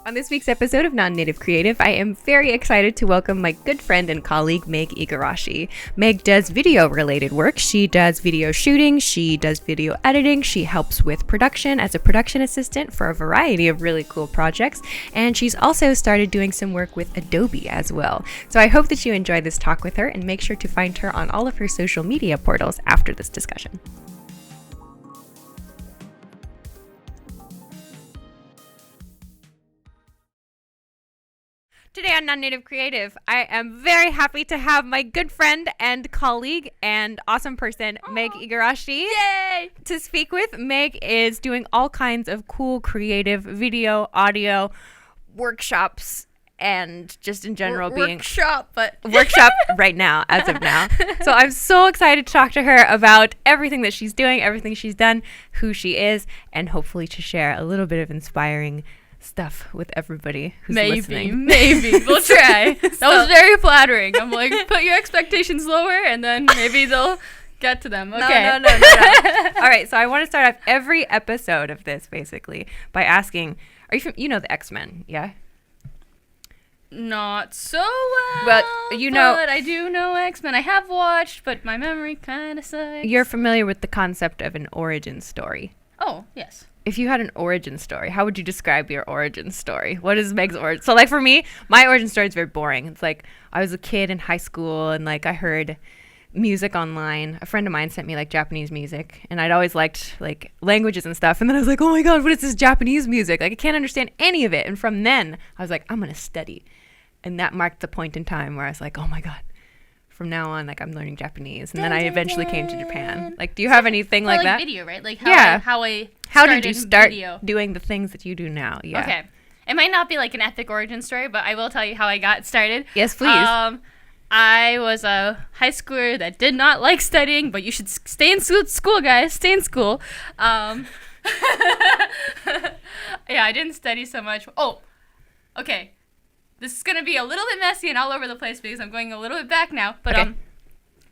On this week's episode of Nonnative Creative, I am very excited to welcome my good friend and colleague, Meg Igarashi. Meg does video-related work. She does video shooting, she does video editing, she helps with production as a production assistant for a variety of really cool projects, and she's also started doing some work with Adobe as well. So I hope that you enjoy this talk with her, and make sure to find her on all of her social media portals after this discussion. Today on Nonnative Creative, I am very happy to have my good friend and colleague and awesome person, Meg Igarashi, to speak with. Meg is doing all kinds of cool, creative video, audio, workshops, and just in general workshop right now, as of now. So I'm so excited to talk to her about everything that she's doing, everything she's done, who she is, and hopefully to share a little bit of inspiring stuff with everybody who's listening. Maybe. We'll try. That was very flattering. I'm like, put your expectations lower, and then maybe they'll get to them. Okay. No. All right, so I want to start off every episode of this, basically, by asking, you know the X-Men, yeah? Not so well, but I do know X-Men. I have watched, but my memory kind of sucks. You're familiar with the concept of an origin story. Oh, yes. If you had an origin story, how would you describe your origin story? What is Meg's origin? So, like, for me, my origin story is very boring. It's like I was a kid in high school, and like I heard music online. A friend of mine sent me like Japanese music, and I'd always liked like languages and stuff. And then I was like, oh my god, what is this Japanese music? Like, I can't understand any of it. And from then, I was like, I'm gonna study, and that marked the point in time where I was like, oh my god. From now on, like, I'm learning Japanese, and then I eventually came to Japan. Like, do you have anything like that? Video, right? Like how did you start doing the things that you do now? Yeah. Okay. It might not be like an epic origin story, but I will tell you how I got started. Yes, please. I was a high schooler that did not like studying, but you should stay in school, guys. Stay in school. Yeah, I didn't study so much. Oh, okay. This is going to be a little bit messy and all over the place because I'm going a little bit back now. But okay.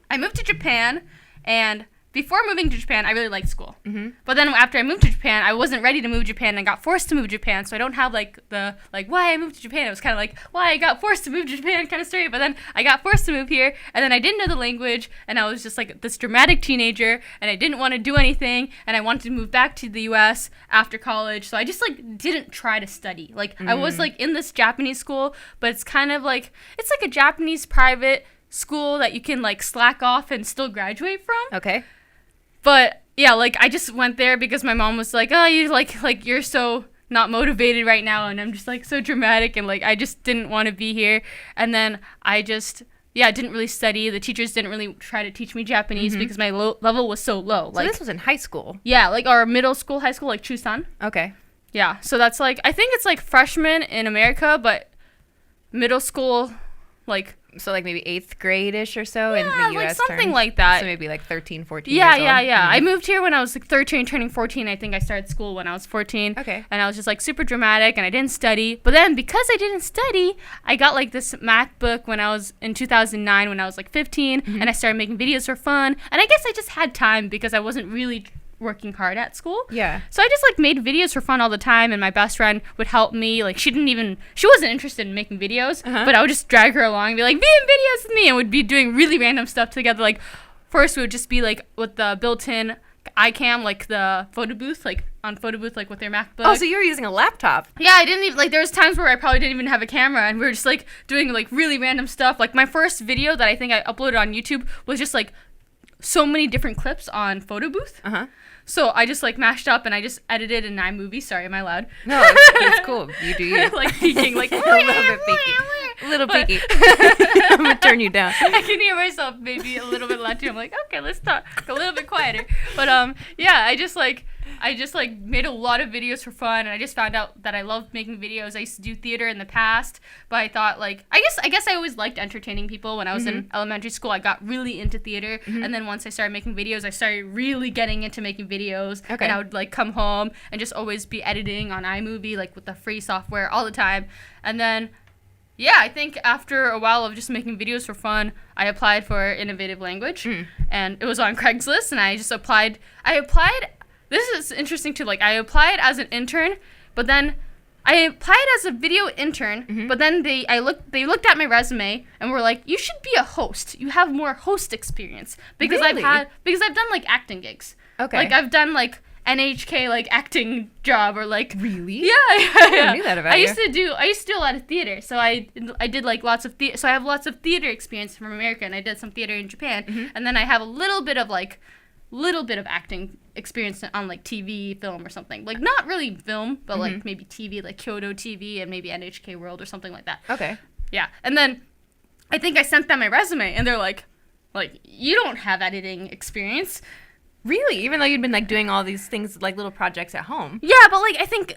I moved to Japan, and before moving to Japan, I really liked school. Mm-hmm. But then after I moved to Japan, I wasn't ready to move to Japan and got forced to move to Japan. So I don't have like the why I moved to Japan. It was kind of like why I got forced to move to Japan kind of story. But then I got forced to move here, and then I didn't know the language, and I was just like this dramatic teenager, and I didn't want to do anything, and I wanted to move back to the U.S. after college. So I just like didn't try to study. Like I was like in this Japanese school, but it's kind of like it's like a Japanese private school that you can like slack off and still graduate from. Okay. But yeah, like I just went there because my mom was like, "Oh, you like you're so not motivated right now," and I'm just like so dramatic, and like I just didn't want to be here. And then I just didn't really study. The teachers didn't really try to teach me Japanese because my level was so low. So this was in high school. Yeah, like our middle school, high school, like Chusan. Okay. Yeah, so that's like I think it's like freshman in America, but middle school, like. So like maybe 8th grade-ish or so in the U.S. like something terms. like that. So maybe like 13, 14 years old. Yeah. I moved here when I was like 13, turning 14. I think I started school when I was 14. Okay. And I was just like super dramatic, and I didn't study. But then because I didn't study, I got like this MacBook when I was in 2009 when I was like 15, and I started making videos for fun. And I guess I just had time because I wasn't really working hard at school. Yeah. So I just like made videos for fun all the time, and my best friend would help me. Like she wasn't interested in making videos, but I would just drag her along and be like, be in videos with me, and we'd be doing really random stuff together. Like first we would just be like with the built-in iCam, like the photo booth, like on photo booth, like with their MacBook. Oh, so you were using a laptop. Yeah, I didn't even, like, there was times where I probably didn't even have a camera, and we were just like doing like really random stuff. Like my first video that I think I uploaded on YouTube was just like so many different clips on photo booth. So I just like mashed up and I just edited in iMovie. Sorry, am I loud? No, it's cool. You do you. Like peeking, like a little bit peeky. A little peeky. I'm gonna turn you down. I can hear myself maybe a little bit loud too. I'm like, okay, let's talk a little bit quieter. But yeah, I just made a lot of videos for fun, and I just found out that I loved making videos. I used to do theater in the past, but I thought like I guess I always liked entertaining people. When I was in elementary school, I got really into theater, and then once I started making videos, I started really getting into making videos. Okay. And I would like come home and just always be editing on iMovie, like with the free software all the time. And then yeah, I think after a while of just making videos for fun, I applied for innovative language, and it was on Craigslist, and I just applied. I applied this is interesting too. Like I applied as an intern, but then I applied as a video intern, but then they looked at my resume and were like, you should be a host. You have more host experience because Really? I've done like acting gigs. Okay. Like I've done like NHK like acting job or like Really? Yeah. I knew that about I you. used to do a lot of theater, so I did like lots of theater. So I have lots of theater experience from America, and I did some theater in Japan, and then I have a little bit of acting experience on like TV, film, or something. Like not really film, but like maybe TV, like Kyoto TV and maybe NHK World or something like that. Okay. Yeah, and then I think I sent them my resume, and they're like you don't have editing experience. Really? Even though you'd been like doing all these things, like little projects at home. Yeah, but like I think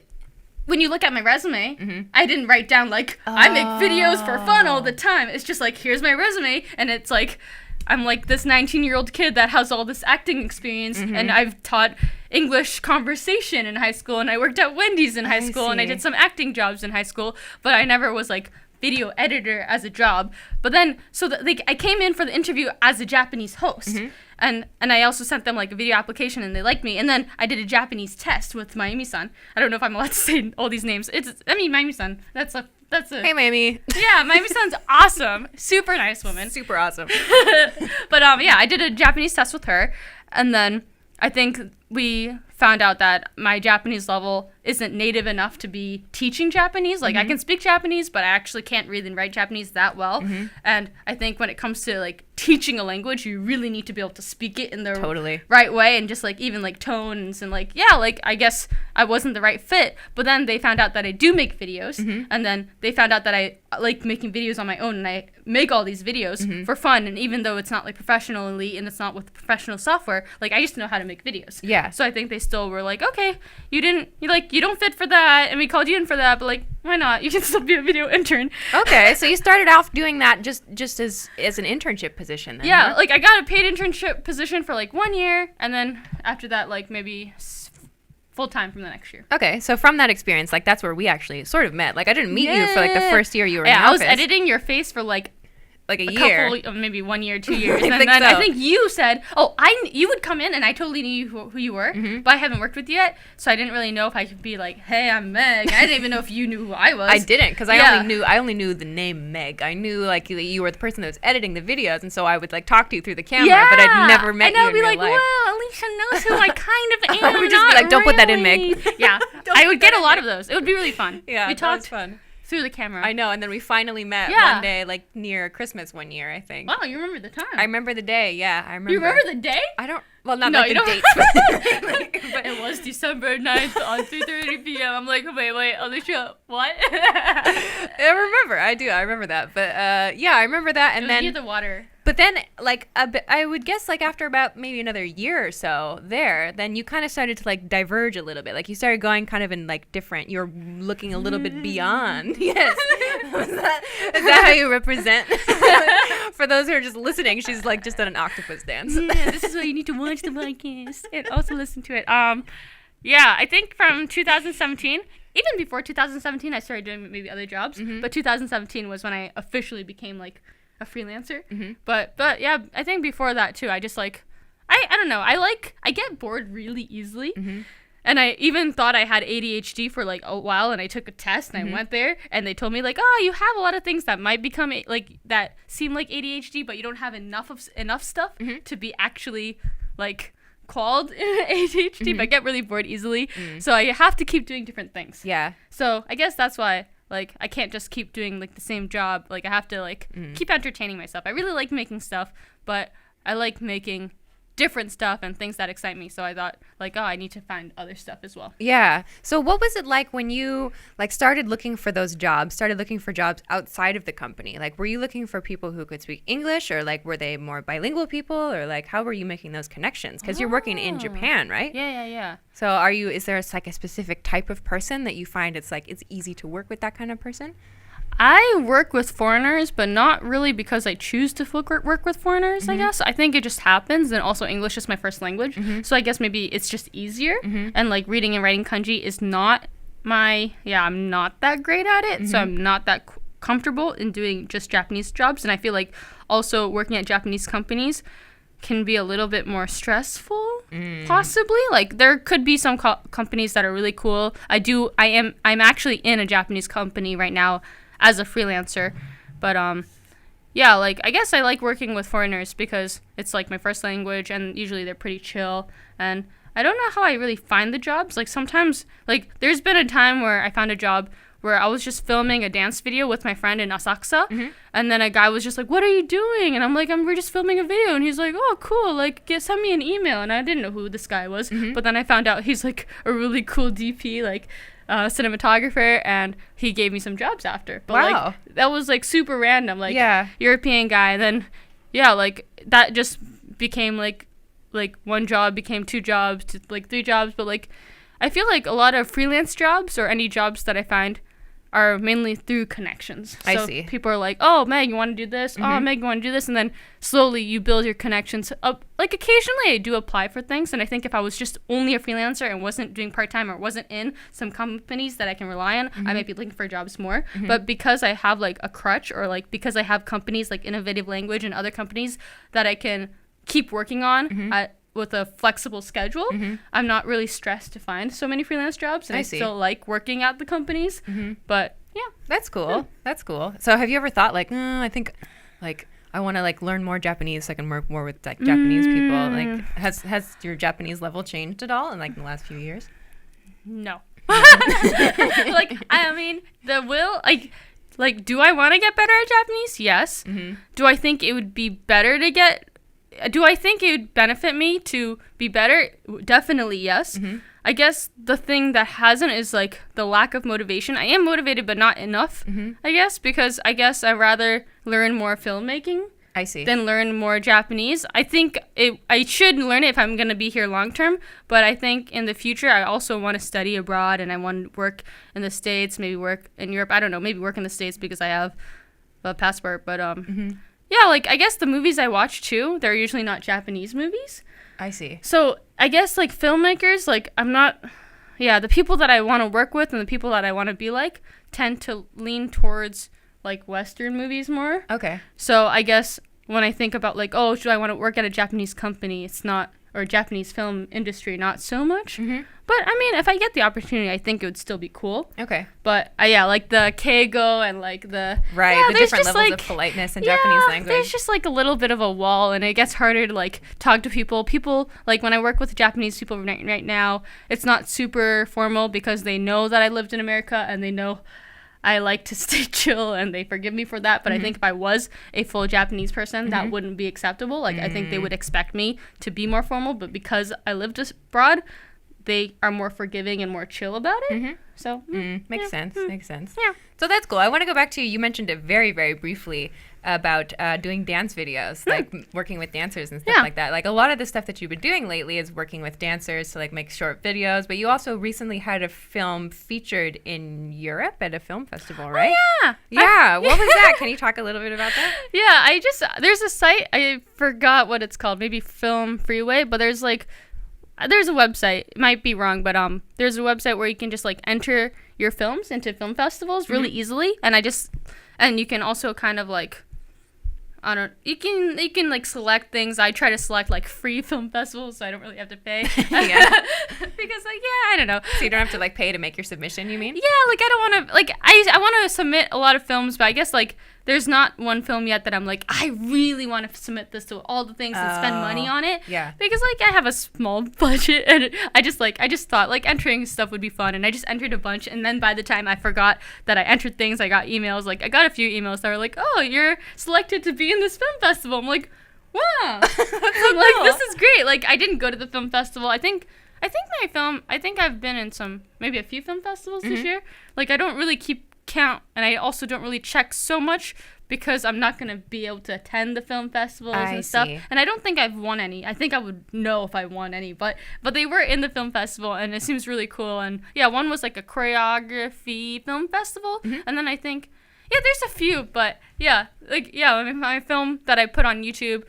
when you look at my resume, I didn't write down like I make videos for fun all the time. It's just like here's my resume, and it's like I'm like this 19-year-old kid that has all this acting experience, and I've taught English conversation in high school, and I worked at Wendy's in high school, and I did some acting jobs in high school, but I never was like video editor as a job. But then, I came in for the interview as a Japanese host, and I also sent them like a video application, and they liked me. And then I did a Japanese test with Mayumi-san. I don't know if I'm allowed to say all these names. Mayumi-san. That's a Hey, Mamie. Yeah, Mayumi-san's awesome. Super nice woman. Super awesome. But yeah, I did a Japanese test with her, and then I think we found out that my Japanese level isn't native enough to be teaching Japanese. Like I can speak Japanese, but I actually can't read and write Japanese that well. And I think when it comes to like teaching a language, you really need to be able to speak it in the right way, and just like even like tones and like I guess I wasn't the right fit. But then they found out that I do make videos, and then they found out that I like making videos on my own, and I make all these videos for fun. And even though it's not like professionally and it's not with professional software, like I just know how to make videos. Yeah. So I think they still were like, okay, you don't fit for that, and we called you in for that, but like why not? You can still be a video intern. Okay, so you started off doing that just as an internship position then. Yeah, huh? like I got a paid internship position for like 1 year, and then after that like maybe full time from the next year. Okay, so from that experience, like that's where we actually sort of met. Like I didn't meet you for like the first year you were in the I was office. editing your face for like a year. Couple, maybe 1 year, 2 years. I And think then so. I think you said, you would come in, and I totally knew who you were, but I haven't worked with you yet, so I didn't really know if I could be like, hey, I'm Meg. I didn't even know if you knew who I was. I didn't, because I only knew the name Meg. I knew like you were the person that was editing the videos, and so I would like talk to you through the camera, but I'd never met you in real life. And I'd be like, well, Alicia knows who I kind of am. I would just be like, don't put that in, Meg. Yeah, I would get a lot of those. It would be really fun. Yeah, we that was talked fun. Through the camera. I know, and then we finally met Yeah. one day, like near Christmas one year, I think. Wow, you remember the time. I remember the day, yeah, I remember. You remember the day? I don't, well, not No, like you the don't. date. But it was December 9th on 3:30 p.m. I'm like, wait, Alicia, what? I remember that. But yeah, I remember that, and It was then near the water. But then, like, I would guess, like, after about maybe another year or so there, then you kind of started to, like, diverge a little bit. Like, you started going kind of in, like, different, you're looking a little bit beyond. Yes. Is that how you represent? For those who are just listening, she's, like, just done an octopus dance. Yeah, this is why you need to watch the podcast and also listen to it. Yeah, I think from 2017, even before 2017, I started doing maybe other jobs, but 2017 was when I officially became, like, a freelancer. But yeah, I think before that too, I just like I don't know, I get bored really easily. And I even thought I had ADHD for like a while, and I took a test and I went there, and they told me like, oh, you have a lot of things that might become like that seem like ADHD, but you don't have enough stuff to be actually like called ADHD. But I get really bored easily, so I have to keep doing different things. Yeah. So I guess that's why like I can't just keep doing like the same job. Like I have to like keep entertaining myself. I really like making stuff, but I like making different stuff and things that excite me. So I thought like, oh, I need to find other stuff as well. Yeah. So what was it like when you like started looking for those jobs, started looking for jobs outside of the company? Like, were you looking for people who could speak English, or like were they more bilingual people, or like how were you making those connections? Because you're working in Japan, right? Yeah. So is there like a specific type of person that you find it's easy to work with that kind of person? I work with foreigners, but not really because I choose to work with foreigners, I guess. I think it just happens, and also English is my first language. So I guess maybe it's just easier. And like reading and writing kanji is not I'm not that great at it, so I'm not that comfortable in doing just Japanese jobs. And I feel like also working at Japanese companies, can be a little bit more stressful, possibly. Like, there could be some companies that are really cool. I'm actually in a Japanese company right now as a freelancer. But, yeah, like, I guess I like working with foreigners because it's, like, my first language, and usually they're pretty chill. And I don't know how I really find the jobs. Like, sometimes, like, there's been a time where I found a job where I was just filming a dance video with my friend in Asakusa, and then a guy was just like, "What are you doing?" And I'm like, "We're just filming a video." And he's like, "Oh, cool, like, send me an email." And I didn't know who this guy was, but then I found out he's, like, a really cool DP, like, cinematographer, and he gave me some jobs after. But, wow. like, that was, like, super random, like, Yeah. European guy. And then, yeah, like, that just became, like, one job became 2 jobs to, like, 3 jobs. But, like, I feel like a lot of freelance jobs or any jobs that I find are mainly through connections. I so see. People are like, "Oh, Meg, you want to do this? Oh, Meg, you want to do this?" And then slowly you build your connections up. Like, occasionally I do apply for things, and I think if I was just only a freelancer and wasn't doing part-time or wasn't in some companies that I can rely on, I might be looking for jobs more. But because I have, like, a crutch, or, like, because I have companies like Innovative Language and other companies that I can keep working on with a flexible schedule, I'm not really stressed to find so many freelance jobs, and I still like working at the companies. But yeah, That's cool. Yeah. That's cool. So have you ever thought, like, I think, like, I want to, like, learn more Japanese so I can work more with, like, Japanese people? Like, has your Japanese level changed at all in, like, in the last few years? No. Like, I mean, the will, like, do I want to get better at Japanese? Yes. Do I think it would be better to get do I think it would benefit me to be better? Definitely yes. I guess the thing that hasn't is, like, the lack of motivation. I am motivated, but not enough, I guess, because I guess I'd rather learn more filmmaking than learn more Japanese. I think I should learn it if I'm going to be here long term, but I think in the future I also want to study abroad, and I want to work in the States, maybe work in Europe. I don't know, maybe work in the States because I have a passport, but yeah, like, I guess the movies I watch, too, they're usually not Japanese movies. I see. So, I guess, like, filmmakers, like, the people that I want to work with and the people that I want to be like tend to lean towards, like, Western movies more. Okay. So, I guess when I think about, like, oh, should I want to work at a Japanese company, it's not, or Japanese film industry, not so much. But, I mean, if I get the opportunity, I think it would still be cool. Okay. But, yeah, like the keigo and, like, the... Right, yeah, the different levels, like, of politeness in Japanese language. There's just, like, a little bit of a wall, and it gets harder to, like, talk to people. People, like, when I work with Japanese people right now, it's not super formal because they know that I lived in America, and they know I like to stay chill, and they forgive me for that. But I think if I was a full Japanese person, that wouldn't be acceptable. Like, I think they would expect me to be more formal, but because I lived abroad, they are more forgiving and more chill about it. So, makes sense. Makes sense. Yeah. So that's cool. I want to go back to, you mentioned it very, very briefly about doing dance videos, like working with dancers and stuff like that. Like, a lot of the stuff that you've been doing lately is working with dancers to, like, make short videos. But you also recently had a film featured in Europe at a film festival, right? Oh, yeah. Yeah. What was that? Can you talk a little bit about that? Yeah, there's a site, I forgot what it's called, maybe Film Freeway, but there's a website, it might be wrong, but there's a website where you can just, like, enter your films into film festivals really easily, and you can also kind of, like, you can like select things. I try to select, like, free film festivals, so I don't really have to pay. Because, like, I don't know. So you don't have to, like, pay to make your submission, you mean? Yeah, like, I don't want to, like, I want to submit a lot of films, but I guess, like, there's not one film yet that I'm like, I really want to submit this to all the things and spend money on it. Yeah. Because, like, I have a small budget, and I just thought, like, entering stuff would be fun, and I just entered a bunch, and then by the time I forgot that I entered things, I got emails. Like, I got a few emails that were like, oh, you're selected to be in this film festival. I'm like, wow. I'm like, this is great. Like, I didn't go to the film festival. I think I've been in maybe a few film festivals this year. Like, I don't really keep count, and I also don't really check so much because I'm not going to be able to attend the film festivals and stuff. And I don't think I've won any. I think I would know if I won any, but they were in the film festival, and it seems really cool. And yeah, one was like a choreography film festival, and then I think, yeah, there's a few, but yeah, like, yeah, I mean, my film that I put on YouTube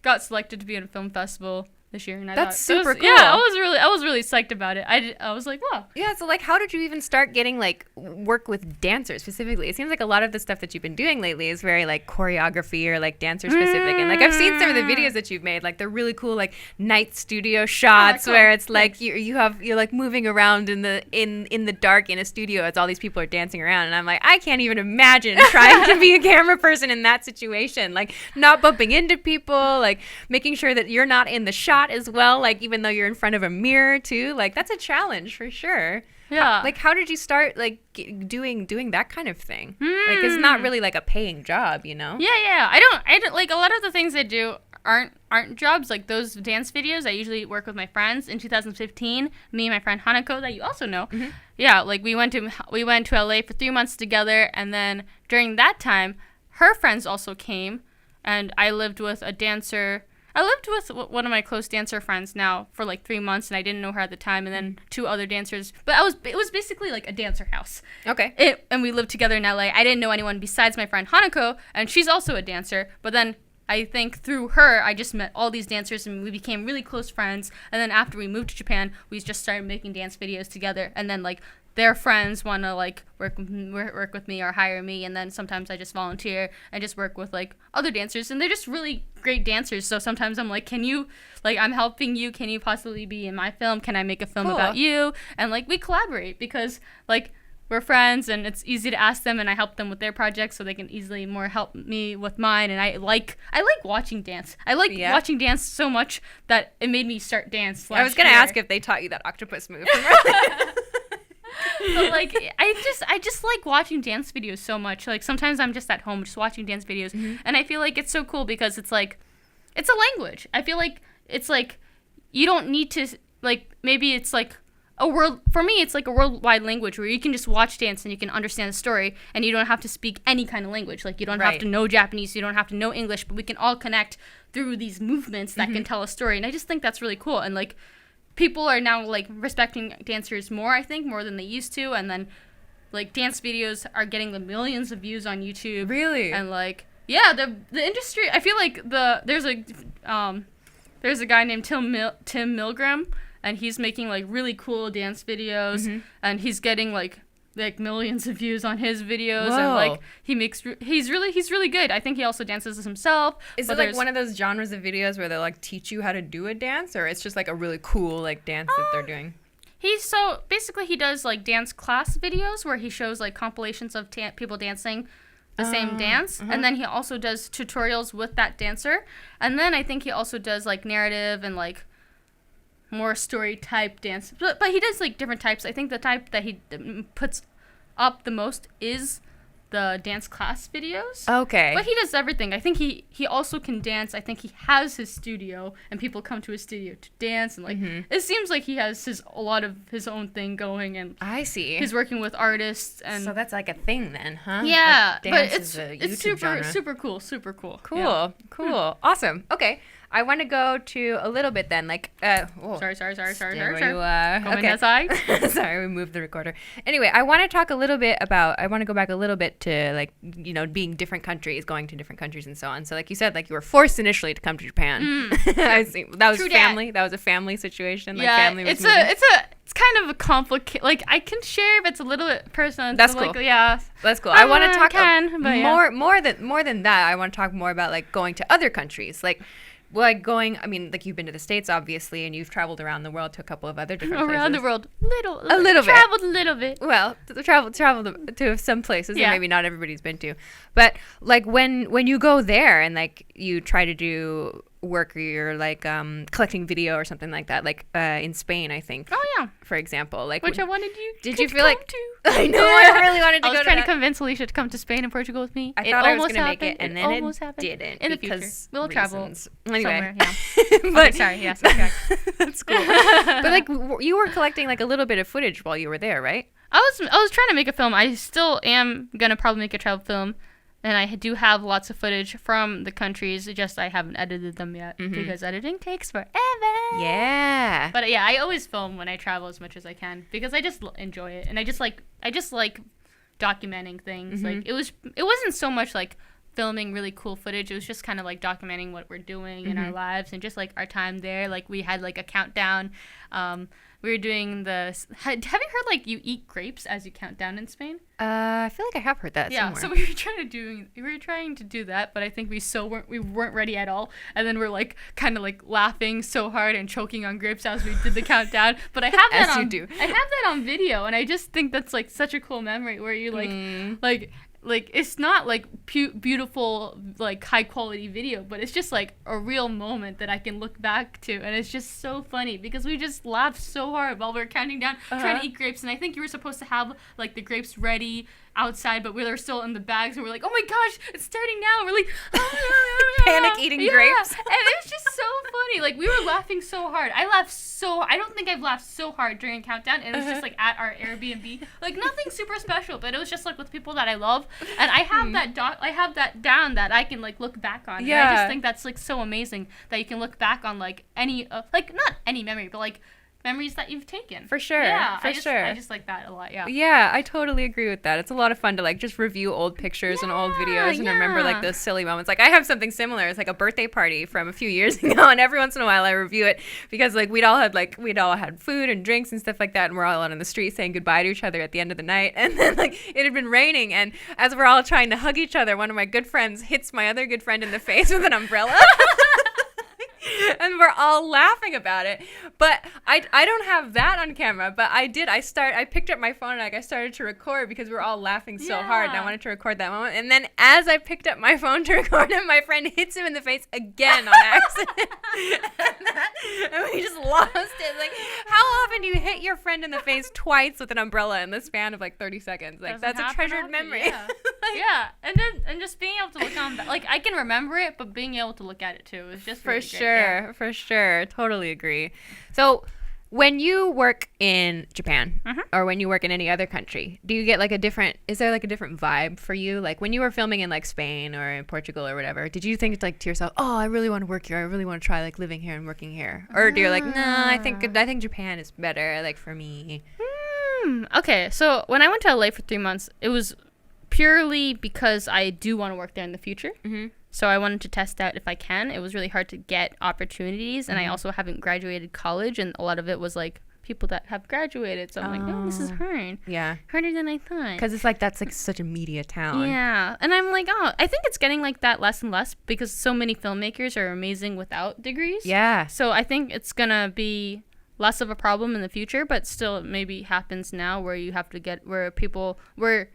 got selected to be in a film festival. this year, and That's thought super cool. Yeah, I was really psyched about it. I was like, wow. Yeah, so like, how did you even start getting like work with dancers specifically? It seems like a lot of the stuff that you've been doing lately is very like choreography or like dancer specific, and like I've seen some of the videos that you've made, like they're really cool, like night studio shots cool. where it's like you're like moving around in the dark in a studio as all these people are dancing around, and I'm like, I can't even imagine trying to be a camera person in that situation, like not bumping into people, like making sure that you're not in the shot as well, like even though you're in front of a mirror too, like that's a challenge for sure. Yeah. How did you start like doing that kind of thing? Like it's not really like a paying job, you know? Yeah. I don't like a lot of the things I do aren't jobs. Like those dance videos, I usually work with my friends. In 2015, me and my friend Hanako, that you also know, yeah, like we went to LA for 3 months together, and then during that time, her friends also came, and I lived with a dancer. I lived with one of my close dancer friends now for like 3 months, and I didn't know her at the time, and then 2 other dancers. But it was basically like a dancer house. Okay. And we lived together in LA. I didn't know anyone besides my friend Hanako, and she's also a dancer. But then I think through her, I just met all these dancers, and we became really close friends. And then after we moved to Japan, we just started making dance videos together. And then like their friends want to like work with me or hire me, and then sometimes I just volunteer and just work with like other dancers, and they're just really great dancers. So sometimes I'm like, can you, like, I'm helping you, can you possibly be in my film? Can I make a film about you? And like we collaborate because like we're friends, and it's easy to ask them, and I help them with their projects so they can easily more help me with mine. And I like watching dance. I like watching dance so much that it made me start dance. I was gonna ask if they taught you that octopus move. But like I just like watching dance videos so much. Like sometimes I'm just at home just watching dance videos, and I feel like it's so cool because it's like it's a language. I feel like it's like you don't need to, like, maybe it's like a world, for me it's like a worldwide language where you can just watch dance and you can understand the story, and you don't have to speak any kind of language. Like you don't have to know Japanese, you don't have to know English, but we can all connect through these movements that can tell a story. And I just think that's really cool. And like people are now like respecting dancers more, I think, more than they used to. And then like dance videos are getting the millions of views on YouTube. Really? And like, yeah, the industry, I feel like there's a guy named Tim Milgram, and he's making like really cool dance videos, and he's getting like millions of views on his videos. Whoa. And like he's really good. I think he also dances himself. Is it like one of those genres of videos where they like teach you how to do a dance, or it's just like a really cool like dance that they're doing? He does like dance class videos where he shows like compilations of people dancing the same dance, and then he also does tutorials with that dancer, and then I think he also does like narrative and like more story type dance, but he does like different types. I think the type that he puts up the most is the dance class videos. Okay. But he does everything. I think he also can dance. I think he has his studio, and people come to his studio to dance, and like it seems like he has a lot of his own thing going, and I see. He's working with artists, and so that's like a thing then, huh? Yeah, like but it's super cool. Cool. Yeah. Cool. Awesome. Okay. I want to go to a little bit then, like, Sorry. Okay. Sorry, we moved the recorder. Anyway, I want to talk a little bit about, I want to go back a little bit to, like, you know, being different countries, going to different countries and so on. So, like you said, like, you were forced initially to come to Japan. I see. That was family. That was a family situation. Like, yeah, family was it's kind of a complicated, like, I can share if it's a little bit personal. That's so cool. Like, yeah. That's cool. I want to talk more than that. I want to talk more about, like, going to other countries. Like going, I mean, like, you've been to the States, obviously, and you've traveled around the world to a couple of other different places. Around the world. Traveled a little bit. Well, traveled to some places that maybe not everybody's been to. But, like, when you go there and, like, you try to do work, or you're, like, collecting video or something like that, like, in Spain, I think. Oh, yeah. For example. Like, which I wanted you Did you feel like... to. I know, I really wanted to go to I was trying to convince Alicia to come to Spain and Portugal with me. I thought I was going to make it, and then it didn't. In the future. We'll travel anyway. Somewhere, yeah. But, okay, sorry, yes. Okay. That's cool. But, like, you were collecting, like, a little bit of footage while you were there, right? I was trying to make a film. I still am going to probably make a travel film. And I do have lots of footage from the countries, just I haven't edited them yet because editing takes forever. Yeah. But yeah, I always film when I travel as much as I can because I just enjoy it, and I just like documenting things. Like it wasn't so much like filming really cool footage. It was just kind of like documenting what we're doing in our lives and just like our time there. Like we had like a countdown. We were doing have you heard like you eat grapes as you count down in Spain? I feel like I have heard that somewhere. So we were trying to do that, but I think we weren't ready at all. And then we're like kind of like laughing so hard and choking on grapes as we did the countdown. But I have that As on you do. I have that on video, and I just think that's like such a cool memory where you like it's not like beautiful like high quality video, but it's just like a real moment that I can look back to, and it's just so funny because we just laughed so hard while we were counting down trying to eat grapes. And I think you were supposed to have like the grapes ready outside, but we were still in the bags, and we're like, oh my gosh, it's starting now. We're like panic eating grapes. And it was just so funny. Like we were laughing so hard. I don't think I've laughed so hard during a countdown, and it was just like at our Airbnb, like nothing super special, but it was just like with people that I love, and I have I have that down that I can like look back on. Yeah. And I just think that's like so amazing that you can look back on like any like not any memory, but like memories that you've taken. For sure. Yeah, For sure. I just like that a lot. Yeah. Yeah, I totally agree with that. It's a lot of fun to like just review old pictures and old videos and remember like those silly moments. Like I have something similar. It's like a birthday party from a few years ago, and every once in a while I review it because like we'd all had food and drinks and stuff like that, and we're all out on the street saying goodbye to each other at the end of the night. And then like it had been raining, and as we're all trying to hug each other, one of my good friends hits my other good friend in the face with an umbrella. And we're all laughing about it. But I don't have that on camera, but I picked up my phone and like I started to record because we were all laughing so hard, and I wanted to record that moment. And then as I picked up my phone to record it, my friend hits him in the face again on accident. and we just lost it. Like, how often do you hit your friend in the face twice with an umbrella in the span of like 30 seconds? Like, that's a treasured memory. Yeah. Yeah. And just being able to look on like I can remember it, but being able to look at it too is just really great. Yeah. For sure. Totally agree. So when you work in Japan or when you work in any other country, do you get like is there like a different vibe for you? Like when you were filming in like Spain or in Portugal or whatever, did you think like to yourself, oh, I really want to work here. I really want to try like living here and working here. Or do you like, nah, I think Japan is better like for me. Okay. So when I went to LA for 3 months, it was purely because I do want to work there in the future. So I wanted to test out if I can. It was really hard to get opportunities, and I also haven't graduated college, and a lot of it was like people that have graduated. So I'm like, oh, this is hard. Yeah. Harder than I thought. Because it's like that's like such a media town. Yeah. And I'm like, oh, I think it's getting like that less and less because so many filmmakers are amazing without degrees. Yeah. So I think it's going to be less of a problem in the future, but still it maybe happens now where you have to where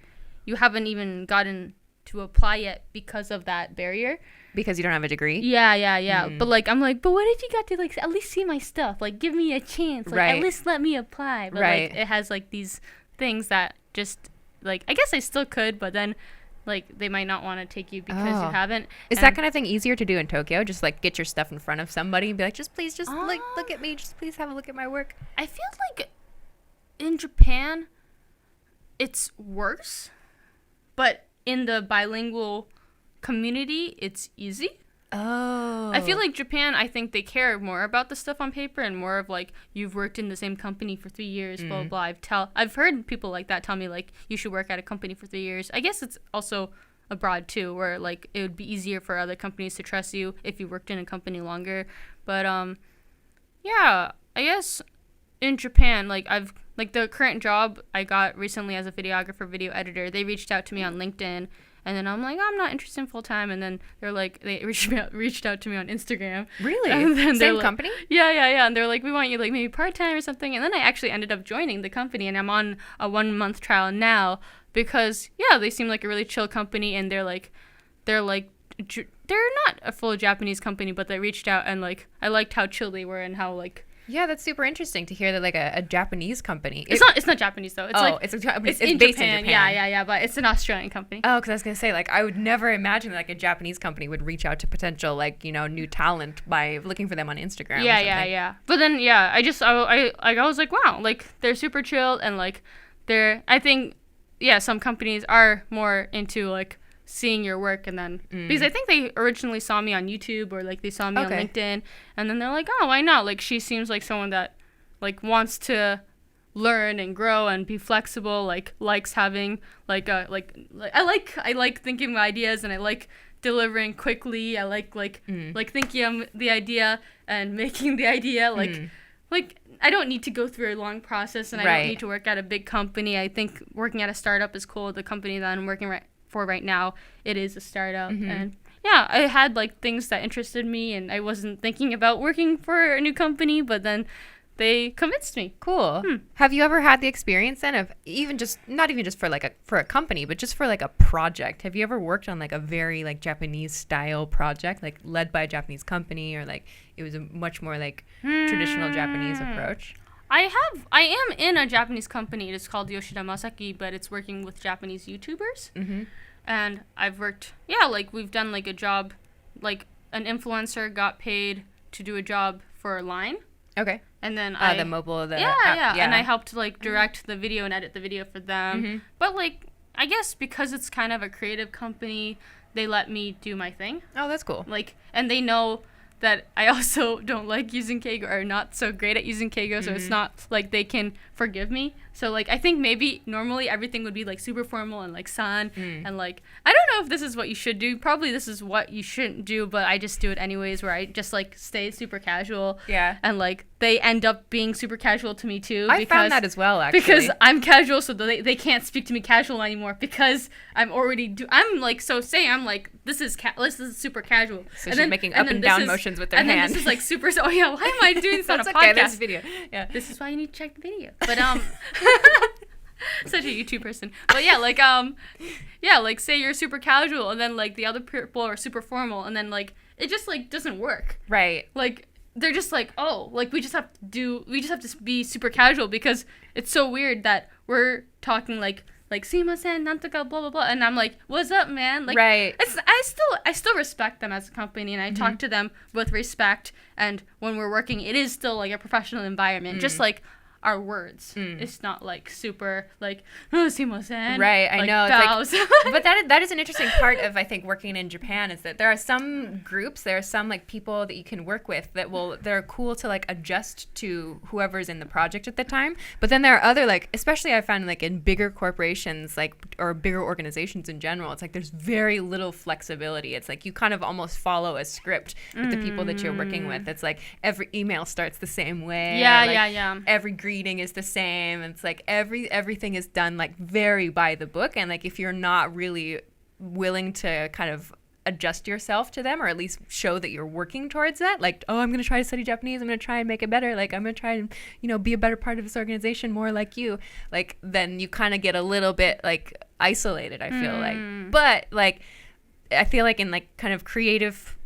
you haven't even gotten to apply yet because of that barrier. Because you don't have a degree? Yeah. But like, I'm like, but what if you got to like at least see my stuff? Like, give me a chance. Like, at least let me apply. But like, it has like these things that just like, I guess I still could, but then like they might not want to take you because you haven't. Is that kind of thing easier to do in Tokyo? Just like get your stuff in front of somebody and be like, just please, like look at me. Just please have a look at my work. I feel like in Japan, it's worse. But in the bilingual community, it's easy. Oh. I feel like Japan, I think they care more about the stuff on paper and more of like, you've worked in the same company for 3 years, blah, blah, blah. I've heard people like that tell me like, you should work at a company for 3 years. I guess it's also abroad too, where like it would be easier for other companies to trust you if you worked in a company longer. But yeah, I guess in Japan, like the current job I got recently as a videographer, video editor, they reached out to me on LinkedIn, and then I'm like, oh, I'm not interested in full time, and then they're like, they reached out to me on Instagram. Really? Same company? Yeah, and they're like, we want you like maybe part time or something, and then I actually ended up joining the company, and I'm on a 1 month trial now because they seem like a really chill company, and they're not a full Japanese company, but they reached out, and like I liked how chill they were and how like. Yeah, that's super interesting to hear that like a Japanese company. It's not Japanese though. It's it's based in Japan. Yeah, but it's an Australian company. Oh, because I was gonna say like I would never imagine like a Japanese company would reach out to potential like new talent by looking for them on Instagram. Yeah. But then I was like, wow, like they're super chill and like I think some companies are more into like seeing your work, and then because I think they originally saw me on YouTube or like they saw me on LinkedIn, and then they're like, oh, why not? Like she seems like someone that like wants to learn and grow and be flexible, like likes having like I like thinking of ideas, and I like delivering quickly. I like thinking of the idea and making the idea. Like I don't need to go through a long process, and I don't need to work at a big company. I think working at a startup is cool. The company that I'm working for right now, it is a startup, and yeah, I had like things that interested me, and I wasn't thinking about working for a new company, but then they convinced me. Cool. Have you ever had the experience then of not even just for a company, but just for like a project? Have you ever worked on like a very like Japanese style project, like led by a Japanese company, or like it was a much more like traditional Japanese approach? I am in a Japanese company. It's called Yoshida Masaki, but it's working with Japanese YouTubers. And I've worked, like we've done like a job, like an influencer got paid to do a job for a line. Okay. And then the mobile, app, and I helped like direct the video and edit the video for them. But like, I guess because it's kind of a creative company, they let me do my thing. Oh, that's cool. Like, and they know that I also don't like using Keigo, or not so great at using Keigo, so it's not like they can forgive me. So like I think maybe normally everything would be like super formal and like san and like I don't know if this is what you should do. Probably this is what you shouldn't do, but I just do it anyways, where I just like stay super casual. Yeah. And like they end up being super casual to me too. I found that as well, actually. Because I'm casual, so they can't speak to me casual anymore because I'm already I'm like, so say I'm like, this is super casual. So and she's making up and down motions with their hand. And then this is like super, why am I doing this on a podcast? Okay, this video. Yeah. This is why you need to check the video. But such a YouTube person. But yeah, like say you're super casual and then like the other people are super formal, and then like it just like doesn't work. Right. Like they're just like, oh, like we just have to be super casual, because it's so weird that we're talking like sumimasen, nantoka, blah blah blah, and I'm like, what's up, man? Like, right. I still respect them as a company, and I talk to them with respect, and when we're working, it is still like a professional environment, just like our words. It's not like super like, oh, sumimasen. Right, I know. It's like, but that is an interesting part of, I think, working in Japan, is that there are some groups, there are some like people that you can work with they're cool to like adjust to whoever's in the project at the time. But then there are other, like, especially I found like in bigger corporations, like, or bigger organizations in general, it's like there's very little flexibility. It's like you kind of almost follow a script with the people that you're working with. It's like every email starts the same way. Yeah. Every greeting is the same. It's like everything is done like very by the book, and like if you're not really willing to kind of adjust yourself to them, or at least show that you're working towards that, like, oh, I'm going to try to study Japanese, I'm going to try and make it better, like I'm going to try and, be a better part of this organization, more like you, like, then you kind of get a little bit like isolated, I feel like. But like I feel like in like kind of creative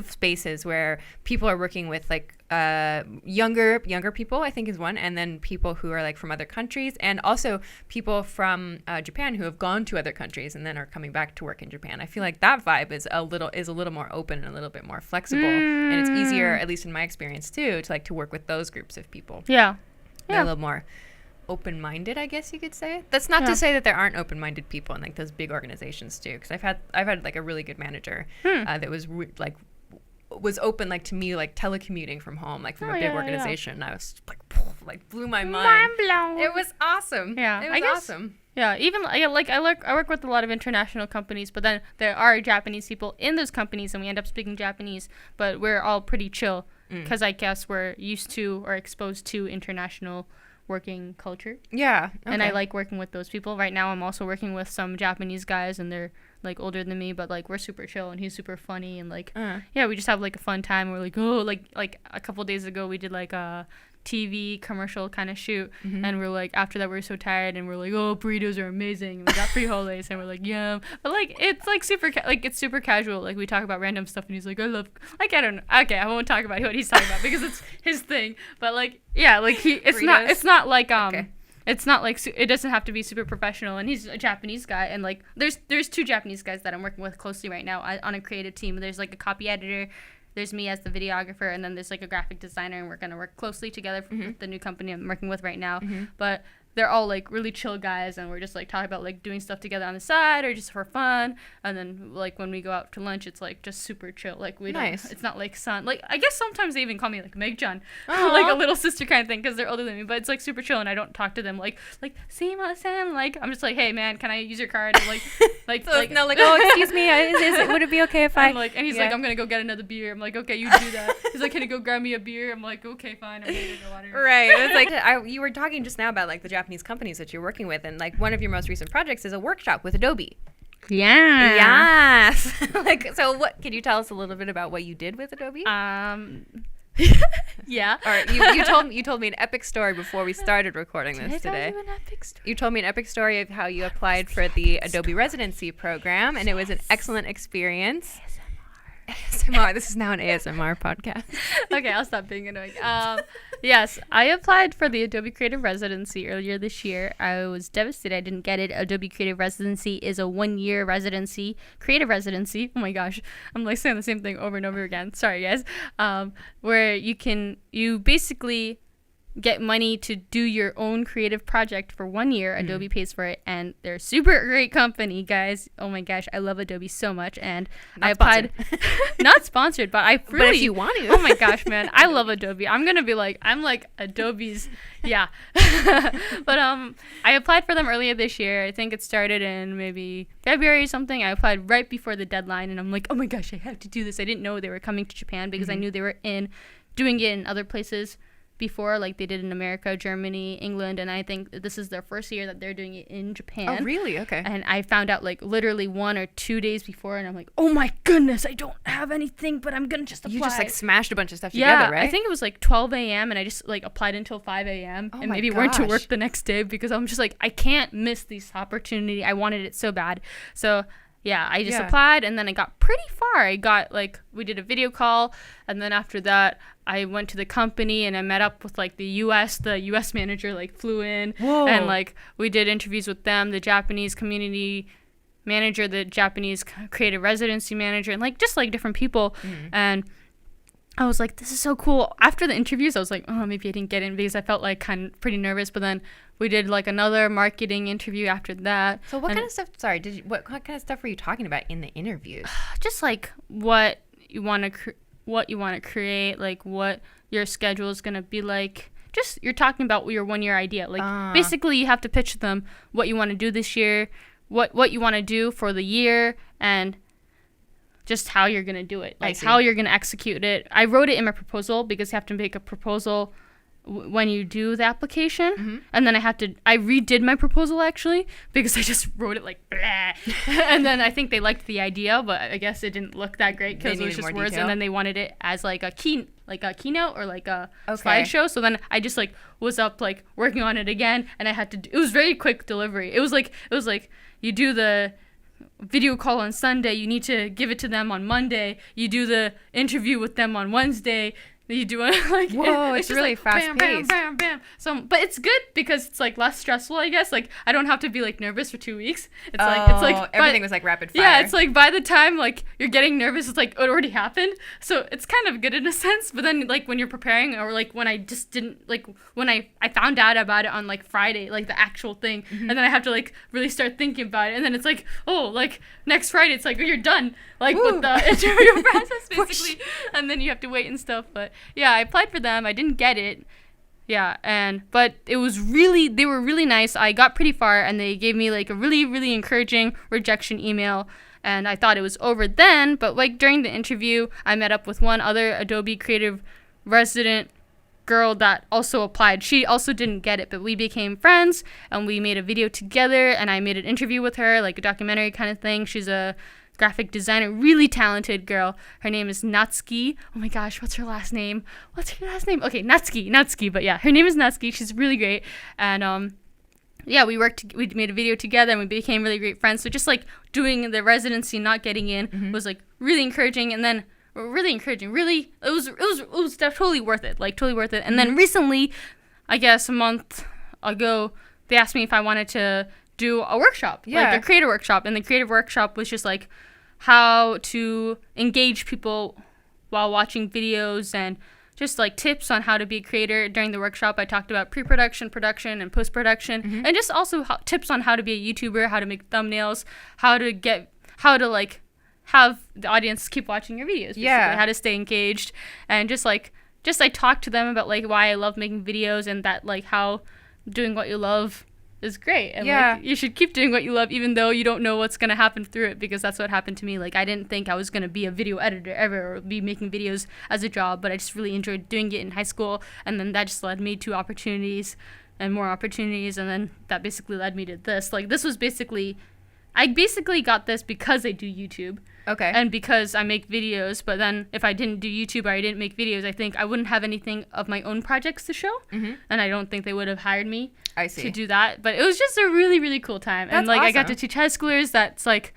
spaces where people are working with like younger people, I think is one, and then people who are like from other countries, and also people from Japan who have gone to other countries and then are coming back to work in Japan. I feel like that vibe is a little more open and a little bit more flexible, and it's easier, at least in my experience too, to work with those groups of people. They're a little more open-minded, I guess you could say. That's not to say that there aren't open-minded people in like those big organizations too, because I've had like a really good manager that was open like to me, like telecommuting from home, like from a big organization. I was like blew my mind. Blown. It was awesome. It was awesome. Yeah, even I work with a lot of international companies, but then there are Japanese people in those companies, and we end up speaking Japanese, but we're all pretty chill because I guess we're used to or exposed to international working culture. Yeah. Okay. And I like working with those people. Right now I'm also working with some Japanese guys, and they're like older than me, but like we're super chill, and he's super funny, and like we just have like a fun time. We're like, oh, like a couple days ago we did like a TV commercial kind of shoot, and we're like, after that we're so tired, and we're like, oh, burritos are amazing, and we got frijoles, and we're like, yum. But like it's like it's super casual. Like we talk about random stuff, and he's like, I love, like, I don't know, okay, I won't talk about what he's talking about because it's his thing. But like, yeah, like it's not like it's not like it doesn't have to be super professional, and he's a Japanese guy, and like there's two Japanese guys that I'm working with closely right now on a creative team. There's like a copy editor, there's me as the videographer, and then there's like a graphic designer, and we're going to work closely together with the new company I'm working with right now. But they're all like really chill guys, and we're just like talking about like doing stuff together on the side or just for fun. And then like when we go out to lunch, it's like just super chill. Like we don't, it's not like like I guess sometimes they even call me like Meg John, like a little sister kind of thing because they're older than me. But it's like super chill, and I don't talk to them like Sam. Like I'm just like, hey man, can I use your card? And, like so no, like oh excuse me, would it be okay if I? And he's like, I'm gonna go get another beer. I'm like, okay, you do that. He's like, can you go grab me a beer? I'm like, okay, fine. I'm gonna go get water. Right. It's like you were talking just now about like the Japanese companies that you're working with, and like one of your most recent projects is a workshop with Adobe. Yeah. Yes. Like, so what? Can you tell us a little bit about what you did with Adobe? Yeah. All right. You told me an epic story before we started recording this today. Tell you an epic story? You told me an epic story of how you applied for the Adobe residency program, and it was an excellent experience. ASMR. This is now an ASMR podcast. Okay, I'll stop being annoying. Yes, I applied for the Adobe Creative Residency earlier this year. I was devastated I didn't get it. Adobe Creative Residency is a 1-year residency, creative residency. Oh my gosh, I'm like saying the same thing over and over again. Sorry, guys. Where you basically get money to do your own creative project for 1 year. Adobe pays for it, and they're super great company, guys. Oh my gosh, I love Adobe so much, and I applied. Not sponsored, but I really. But if you want to. Oh my gosh, man, I love Adobe. I'm like Adobe's, yeah. But I applied for them earlier this year. I think it started in maybe February or something. I applied right before the deadline, and I'm like, oh my gosh, I have to do this. I didn't know they were coming to Japan because I knew they were doing it in other places before, like they did in America, Germany, England, and I think this is their first year that they're doing it in Japan. Oh, really? Okay. And I found out like literally 1 or 2 days before, and I'm like, oh my goodness, I don't have anything, but I'm gonna just apply. You just like smashed a bunch of stuff together, right? I think it was like 12 a.m. and I just like applied until 5 a.m. and maybe went to work the next day because I'm just like, I can't miss this opportunity. I wanted it so bad. So yeah, I just applied, and then I got pretty far. I got we did a video call, and then after that, I went to the company and I met up with the US manager flew in. Whoa. And we did interviews with them, the Japanese community manager, the Japanese creative residency manager, and just different people. Mm-hmm. And I was like, this is so cool. After the interviews, I was like, oh, maybe I didn't get in because I felt kind of pretty nervous. But then we did another marketing interview after that. So what kind of stuff? Sorry, what kind of stuff were you talking about in the interviews? Just what you want to create, what your schedule is gonna be like. Just you're talking about your 1 year idea. Basically, you have to pitch them what you want to do this year, what you want to do for the year, and just how you're going to do it, how you're going to execute it. I wrote it in my proposal because you have to make a proposal when you do the application. Mm-hmm. And then I redid my proposal actually because I just wrote it blah. And then I think they liked the idea, but I guess it didn't look that great because it was just words. Detail. And then they wanted it as a keynote or a slideshow. So then I just was up working on it again, and I had to it was very quick delivery. It was you do the video call on Sunday, you need to give it to them on Monday, you do the interview with them on Wednesday, you do it whoa, it's really fast paced. Bam, bam, bam. So, but it's good because it's less stressful, I guess. I don't have to be nervous for 2 weeks. It's everything was rapid fire. Yeah, it's by the time you're getting nervous, it's it already happened. So it's kind of good in a sense. But then when you're preparing, or when I just didn't when I found out about it on Friday, the actual thing, mm-hmm. and then I have to really start thinking about it, and then it's next Friday, it's you're done with the interview process basically, and then you have to wait and stuff. But yeah, I applied for them. I didn't get it. Yeah, but it was they were really nice. I got pretty far, and they gave me a really, really encouraging rejection email. And I thought it was over then, but during the interview, I met up with one other Adobe Creative resident girl that also applied. She also didn't get it, but we became friends, and we made a video together, and I made an interview with her, a documentary kind of thing. She's a graphic designer, really talented girl. Her name is Natsuki. Oh my gosh, what's her last name? Okay, Natsuki, but yeah, her name is Natsuki. She's really great. And yeah, we made a video together, and we became really great friends. So just doing the residency, not getting in, mm-hmm. was really encouraging. And then it was totally worth it, totally worth it. And then recently, I guess a month ago, they asked me if I wanted to do a workshop, a creative workshop. And the creative workshop was just how to engage people while watching videos, and just like tips on how to be a creator. During the workshop, I talked about pre-production, production, and post-production, and just also tips on how to be a YouTuber, how to make thumbnails, how to like have the audience keep watching your videos, basically, how to stay engaged, and just I talked to them about like why I love making videos, and that like how doing what you love is great, and like you should keep doing what you love even though you don't know what's going to happen through it, because that's what happened to me. Like I didn't think I was going to be a video editor ever or be making videos as a job, but I just really enjoyed doing it in high school, and then that just led me to opportunities and more opportunities, and then that basically led me to this. Like this was I basically got this because I do YouTube. Okay. And because I make videos, but then if I didn't do YouTube or I didn't make videos, I think I wouldn't have anything of my own projects to show. And I don't think they would have hired me to do that. But it was just a really, really cool time. That's and like awesome. I got to teach high schoolers that's like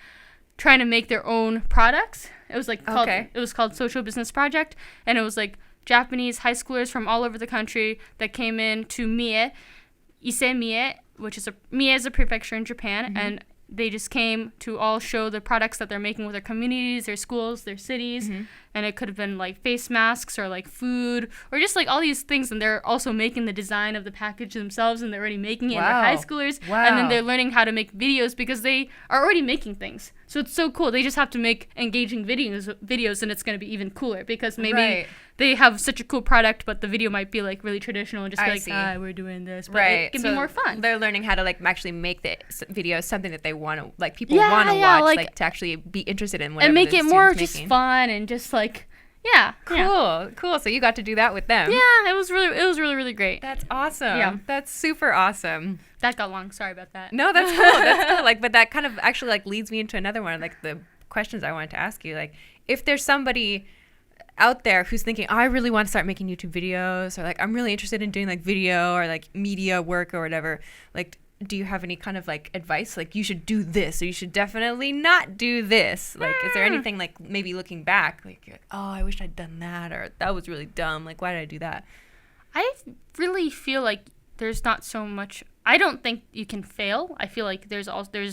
trying to make their own products. It was like it was called Social Business Project, and it was like Japanese high schoolers from all over the country that came in to Mie, which is Mie is a prefecture in Japan, and they just came to all show the products that they're making with their communities, their schools, their cities. And it could have been like face masks or like food or just like all these things. And they're also making the design of the package themselves, and they're already making it. And they're high schoolers. And then they're learning how to make videos because they are already making things. So it's so cool. They just have to make engaging videos, and it's going to be even cooler because maybe they have such a cool product, but the video might be like really traditional and just be like, we're doing this. But it can be more fun. They're learning how to like actually make the video something that they want to, like people want to watch, like to actually be interested in whatever and make the it more student's just making. fun and just like, Cool. So you got to do that with them. Yeah, it was really, really great. That's awesome. Yeah. That's super awesome. That got long. Sorry about that. No, that's cool. That's cool. Like, but that kind of actually like leads me into another one of like the questions I wanted to ask you. Like, if there's somebody out there who's thinking, I really want to start making YouTube videos, or like I'm really interested in doing like video or like media work or whatever, like, do you have any kind of like advice, like you should do this or you should definitely not do this? Like, is there anything like maybe looking back, like you're like, oh, I wish I'd done that, or that was really dumb, like why did I do that? I really feel like there's not so much. I don't think you can fail. I feel like there's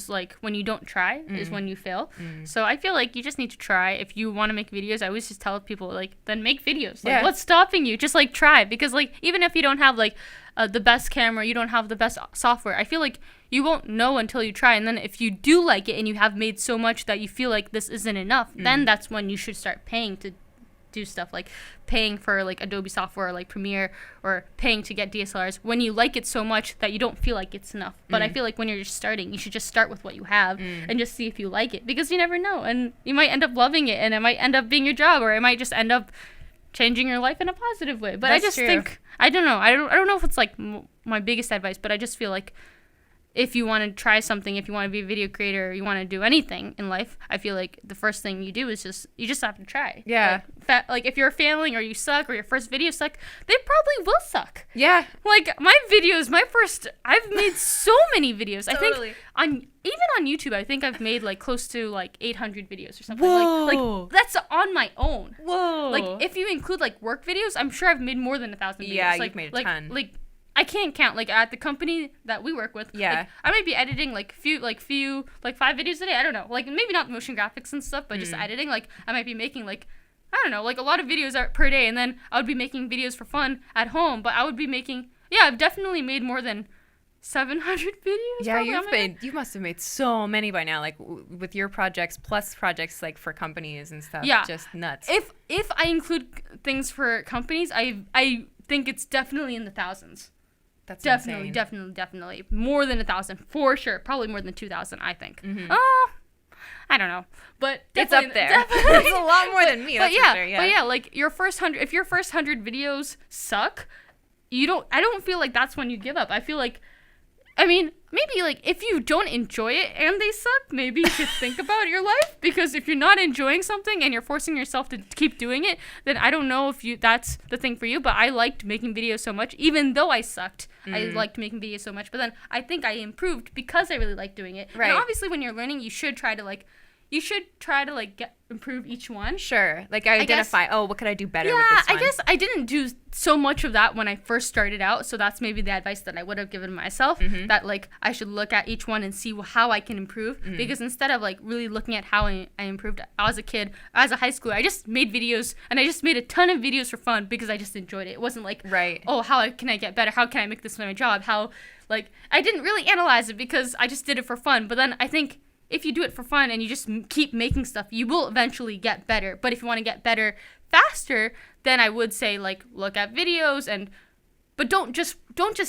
like when you don't try is when you fail. So I feel like you just need to try. If you want to make videos, I always just tell people like, then make videos. Like, what's stopping you? Just like try, because like even if you don't have like the best camera, you don't have the best software, I feel like you won't know until you try. And then if you do like it and you have made so much that you feel like this isn't enough, then that's when you should start paying to do stuff, like paying for like Adobe software or like Premiere, or paying to get DSLRs when you like it so much that you don't feel like it's enough. But I feel like when you're just starting, you should just start with what you have and just see if you like it, because you never know, and you might end up loving it, and it might end up being your job, or it might just end up changing your life in a positive way. But That's I just true. think I don't know if it's like my biggest advice, but I just feel like if you want to try something, if you want to be a video creator, or you want to do anything in life, I feel like the first thing you do is you just have to try. Yeah. Like if you're failing or you suck or your first videos suck, they probably will suck. Yeah. Like my videos, I've made so many videos. Totally. I think even on YouTube, I think I've made like close to like 800 videos or something. Whoa. Like that's on my own. Whoa. Like if you include like work videos, I'm sure I've made more than 1,000 videos. Yeah, like, you've made a ton. Like I can't count. Like at the company that we work with, like, I might be editing like 5 videos a day. I don't know. Like maybe not motion graphics and stuff, but just editing. Like I might be making like, I don't know, like a lot of videos per day, and then I would be making videos for fun at home. But I would be making, I've definitely made more than 700 videos. Yeah, you must have made so many by now, like with your projects plus projects like for companies and stuff. Yeah, just nuts. If I include things for companies, I think it's definitely in the thousands. That's definitely insane. definitely more than 1,000 for sure. Probably more than 2,000, I think. I don't know, but it's up there. It's a lot more than me. That's but for sure, but yeah, like if your first 100 videos suck, I don't feel like that's when you give up. I feel like, I mean, maybe like if you don't enjoy it and they suck, maybe you should think about your life, because if you're not enjoying something and you're forcing yourself to keep doing it, then I don't know if that's the thing for you. But I liked making videos so much, even though I sucked. I liked making videos so much, but then I think I improved because I really liked doing it. Right. And obviously when you're learning, you should try to like, you should try to like improve each one. Sure. Like identify, what could I do better with this one? I guess I didn't do so much of that when I first started out, so that's maybe the advice that I would have given myself, that like I should look at each one and see how I can improve, because instead of like really looking at how I improved as a kid, as a high schooler, I just made videos, and I just made a ton of videos for fun because I just enjoyed it. It wasn't like, how can I get better? How can I make this my job? Like, I didn't really analyze it because I just did it for fun. But then I think if you do it for fun and you just keep making stuff, you will eventually get better. But if you want to get better faster, then I would say, like, look at videos but don't just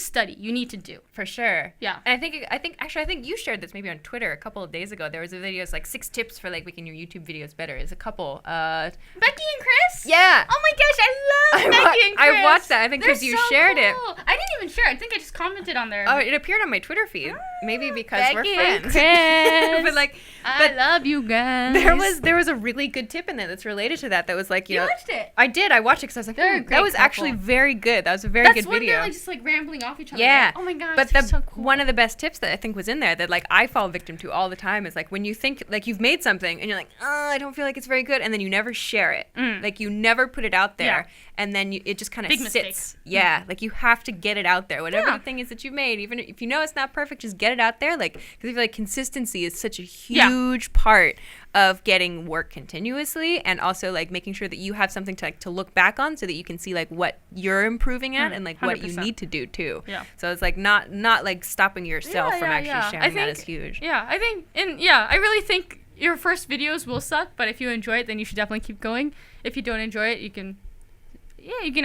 study. You need to do. For sure. Yeah. And I think you shared this maybe on Twitter a couple of days ago. There was a video, it's like 6 tips for like making your YouTube videos better. It's a couple. Becky and Chris? Yeah. Oh my gosh, I love Becky and Chris. I watched that. I think because you shared it. I didn't even share it. I think I just commented on there. Oh, it appeared on my Twitter feed. Maybe because Becky we're friends. And Chris. but I love you guys. There was a really good tip in there that's related to that. That was like, you watched it? I did. I watched it because I was like, They're a great that was couple. actually very good. That was a very good video. They're like just like rambling off each other. Yeah. Like, oh my gosh. But so cool. one of the best tips that I think was in there that like I fall victim to all the time is like when you think like you've made something and you're like, I don't feel like it's very good, and then you never share it. Like you never put it out there, and then it just kind of sits. Mistake. Yeah. Like you have to get it out there. Whatever the thing is that you've made, even if you know it's not perfect, just get it out there. Like, because I feel like consistency is such a huge part of getting work continuously, and also like making sure that you have something to look back on so that you can see like what you're improving at and like 100%. What you need to do too. Yeah. So it's like not like stopping yourself from actually sharing that is huge. Yeah, I think, I really think your first videos will suck, but if you enjoy it, then you should definitely keep going. If you don't enjoy it, you can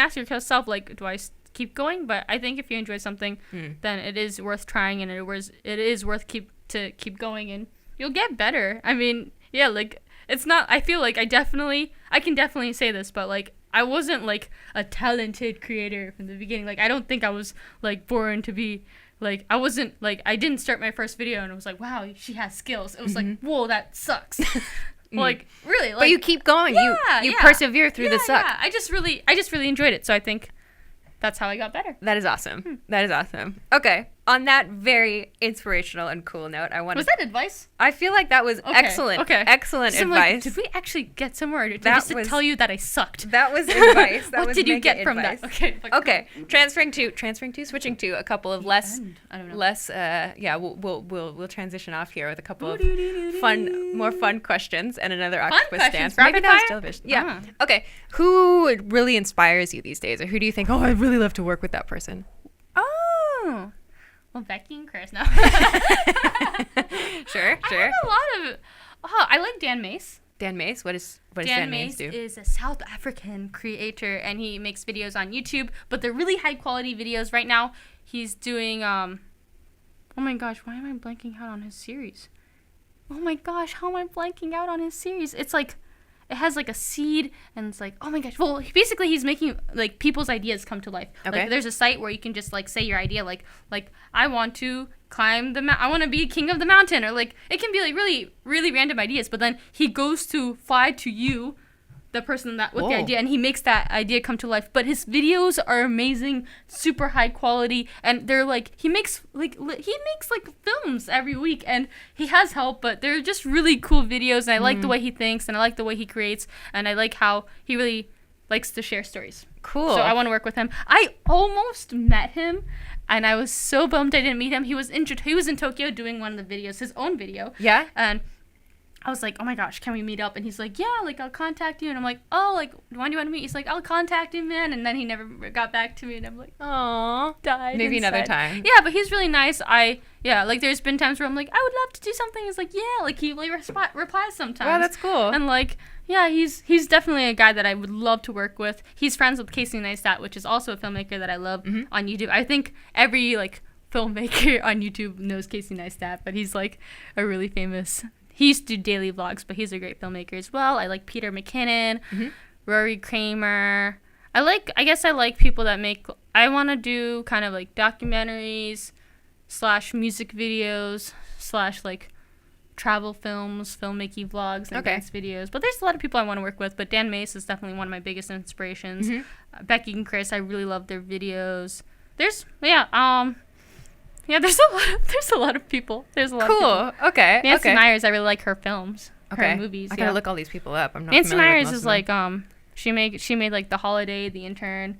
ask yourself like, do I keep going? But I think if you enjoy something, then it is worth trying, and it is worth keep going, and you'll get better. I mean, like it's not. I feel like I can definitely say this, but like I wasn't like a talented creator from the beginning. Like I don't think I was like born to be like, I wasn't like, I didn't start my first video and it was like, wow, she has skills. It was like, whoa, that sucks. Like really, like, but you keep going. You persevere through the suck. I just really enjoyed it. So I think that's how I got better. That is awesome. That is awesome. Okay. On that very inspirational and cool note, Was that advice? I feel like that was excellent. Okay. Excellent advice. Like, did we actually get somewhere? Or did we just tell you that I sucked? That was advice. What did you get from that? Okay. Switching to a couple of less. We'll transition off here with a couple of more fun questions and another octopus dance. Maybe that was television. Yeah. Okay. Who really inspires you these days, or who do you think? Oh, I'd really love to work with that person. Oh. Well, Becky and Chris, no. Sure. I have a lot of. I like Dan Mace. Dan Mace? What does Dan Mace do? Dan Mace is a South African creator, and he makes videos on YouTube, but they're really high quality videos. Right now, he's doing. Oh my gosh, why am I blanking out on his series? Oh my gosh, how am I blanking out on his series? It's like. It has like a seed, and it's like, oh my gosh. Well, basically he's making like people's ideas come to life. Okay. Like there's a site where you can just like say your idea, like I want to climb I want to be king of the mountain, or like it can be like really, really random ideas. But then he goes to fly to you, the person that with the idea, and he makes that idea come to life. But his videos are amazing, super high quality, and they're like he makes films every week, and he has help, but they're just really cool videos. And I like the way he thinks, and I like the way he creates, and I like how he really likes to share stories. Cool. So I want to work with him. I almost met him, and I was so bummed I didn't meet him. He was in Tokyo doing one of the videos, his own video. Yeah. And I was like, oh my gosh, can we meet up? And he's like, yeah, like I'll contact you. And I'm like, oh, like when do you want to meet? He's like, I'll contact him, man. And then he never got back to me, and I'm like, oh, died. Maybe inside. Another time. Yeah, but he's really nice. Like there's been times where I'm like, I would love to do something. He's like, yeah, like he like replies sometimes. Wow, that's cool. And like, yeah, he's definitely a guy that I would love to work with. He's friends with Casey Neistat, which is also a filmmaker that I love on YouTube. I think every like filmmaker on YouTube knows Casey Neistat, but he's like a really famous. He used to do daily vlogs, but he's a great filmmaker as well. I like Peter McKinnon, Rory Kramer. I guess I like people that make. I want to do kind of like documentaries / music videos / like travel films, filmmaking vlogs, and dance videos. But there's a lot of people I want to work with. But Dan Mace is definitely one of my biggest inspirations. Becky and Chris, I really love their videos. There's there's a lot of people. There's a lot of people. Okay. Nancy Myers, I really like her films. Okay. movies. I gotta look all these people up. I'm not Nancy familiar with Meyers most is of them. like she made like The Holiday, The Intern.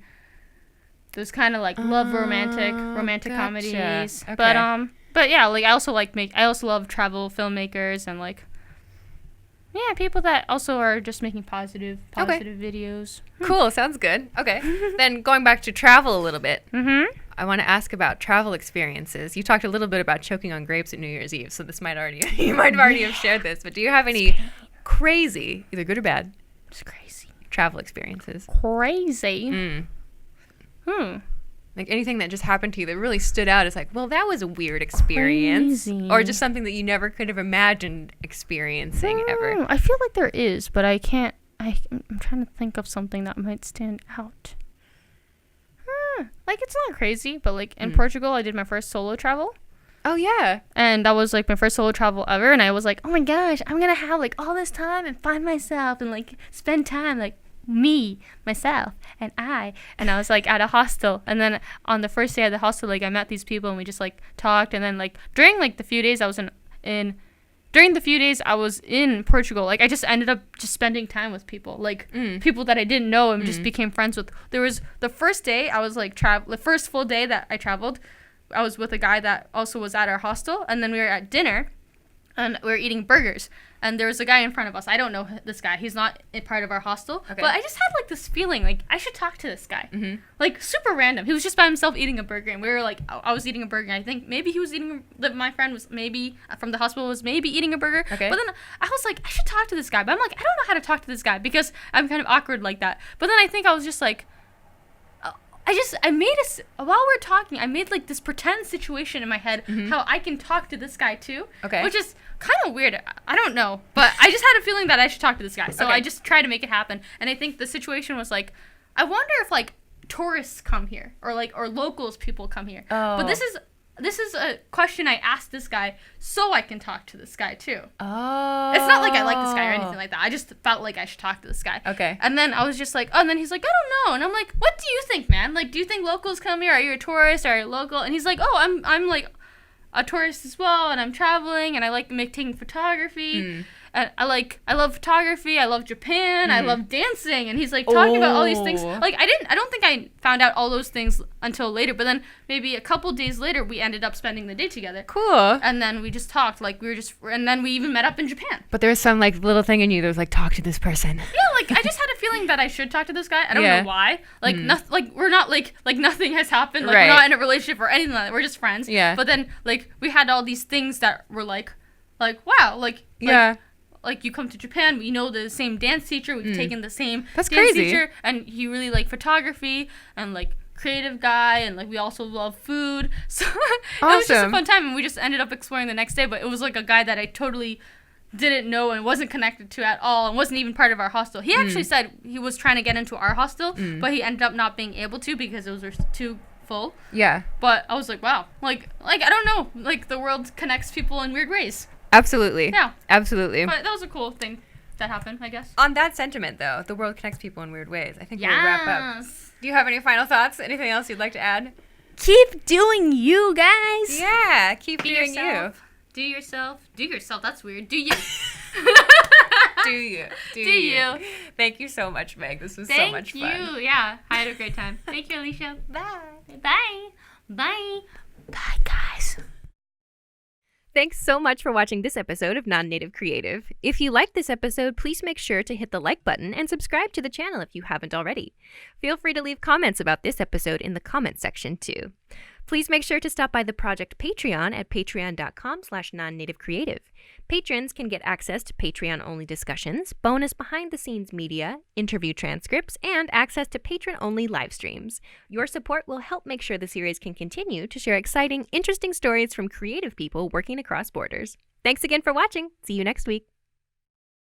Those kind of like love romantic gotcha. comedies. Okay. But yeah, like I also love travel filmmakers and like people that also are just making positive videos. Cool. Sounds good. Okay. Then going back to travel a little bit. Mm-hmm. I want to ask about travel experiences. You talked a little bit about choking on grapes at New Year's Eve, so this might already you might have already have shared this. But do you have any crazy, either good or bad, It's crazy. travel experiences? Crazy. Like anything that just happened to you that really stood out as like, well, that was a weird experience, Crazy. or just something that you never could have imagined experiencing ever. I feel like there is, but I can't. I'm trying to think of something that might stand out. Like it's not crazy, but like in Portugal, I did my first solo travel. Oh yeah. And that was like my first solo travel ever, and I was like, oh my gosh, I'm gonna have like all this time and find myself and like spend time like me, myself, and I was like at a hostel, and then on the first day at the hostel, like I met these people and we just like talked, and then like during like the few days I was in Portugal, like I just ended up just spending time with people, like people that I didn't know and just became friends with. There was the first day I was like the first full day that I traveled, I was with a guy that also was at our hostel, and then we were at dinner and we were eating burgers, and there was a guy in front of us. I don't know this guy. He's not a part of our hostel. Okay. But I just had like this feeling like I should talk to this guy. Mm-hmm. Like super random. He was just by himself eating a burger, and we were like, I was eating a burger. And I think maybe he was eating. My friend was maybe from the hospital was maybe eating a burger. Okay. But then I was like, I should talk to this guy. But I'm like, I don't know how to talk to this guy because I'm kind of awkward like that. But then I think I was just like, while we're talking, I made like this pretend situation in my head how I can talk to this guy too. Okay. Which is kind of weird. I don't know. But I just had a feeling that I should talk to this guy. So I just tried to make it happen. And I think the situation was like, I wonder if like tourists come here or locals people come here. Oh. But this is a question I asked this guy so I can talk to this guy too. Oh. It's not like I like this guy or anything like that. I just felt like I should talk to this guy. Okay. And then I was just like, and then he's like, I don't know. And I'm like, what do you think, man? Like, do you think locals come here? Are you a tourist? Are you a local? And he's like, oh, I'm like a tourist as well, and I'm traveling, and I like taking photography. And I love photography. I love Japan. I love dancing. And he's like talking about all these things. Like I don't think I found out all those things until later. But then maybe a couple days later, we ended up spending the day together. Cool. And then we just talked. Like and then we even met up in Japan. But there was some like little thing in you that was like, talk to this person. Yeah, like I just had a feeling that I should talk to this guy. I don't know why. Like like we're not like nothing has happened. Like we're not in a relationship or anything like that. We're just friends. Yeah. But then like we had all these things that were like wow, like like you come to Japan, we know the same dance teacher, we've taken the same dance teacher, and he really liked photography and like creative guy, and like we also love food. So it was just a fun time, and we just ended up exploring the next day. But it was like a guy that I totally didn't know and wasn't connected to at all, and wasn't even part of our hostel. He actually said he was trying to get into our hostel, but he ended up not being able to because it was too full. Yeah. But I was like, wow, like I don't know, like the world connects people in weird ways. Absolutely. Yeah. Absolutely. But that was a cool thing that happened, I guess. On that sentiment, though, the world connects people in weird ways. I think we'll wrap up. Do you have any final thoughts? Anything else you'd like to add? Keep doing you, guys. Yeah, keep doing you. Do yourself. Do yourself. That's weird. Do you. Do you. Thank you so much, Meg. This was so much fun. Thank you. Yeah, I had a great time. Thank you, Alicia. Bye. Bye. Bye. Bye, guys. Thanks so much for watching this episode of Non-Native Creative. If you liked this episode, please make sure to hit the like button and subscribe to the channel if you haven't already. Feel free to leave comments about this episode in the comment section too. Please make sure to stop by the project Patreon at patreon.com/nonnativeCreative. Patrons can get access to Patreon-only discussions, bonus behind-the-scenes media, interview transcripts, and access to patron-only live streams. Your support will help make sure the series can continue to share exciting, interesting stories from creative people working across borders. Thanks again for watching. See you next week.